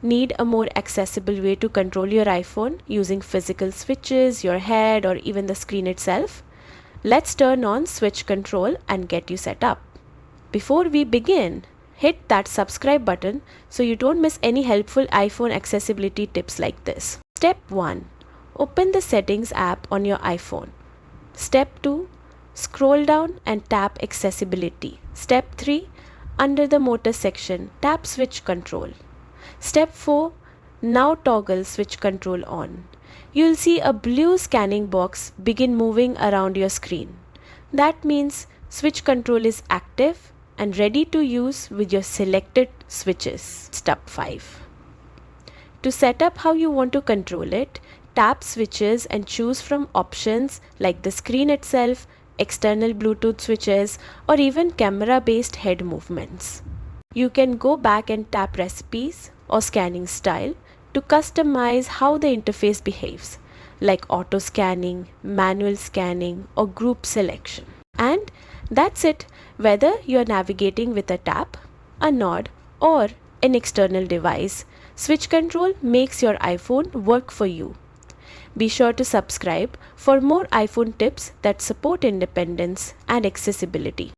Need a more accessible way to control your iPhone using physical switches, your head, or even the screen itself? Let's turn on switch control and get you set up. Before we begin, hit that subscribe button so you don't miss any helpful iPhone accessibility tips like this. Step 1. Open the Settings app on your iPhone. Step 2. Scroll down and tap Accessibility. Step 3. Under the Motor section, tap Switch Control. Step 4. Now toggle switch control on. You'll see a blue scanning box begin moving around your screen. That means switch control is active and ready to use with your selected switches. Step 5. To set up how you want to control it, tap switches and choose from options like the screen itself, external Bluetooth switches, or even camera-based head movements. You can go back and tap recipes or scanning style to customize how the interface behaves, like auto scanning, manual scanning, or group selection. And that's it. Whether you're navigating with a tap, a nod, or an external device, switch control makes your iPhone work for you. Be sure to subscribe for more iPhone tips that support independence and accessibility.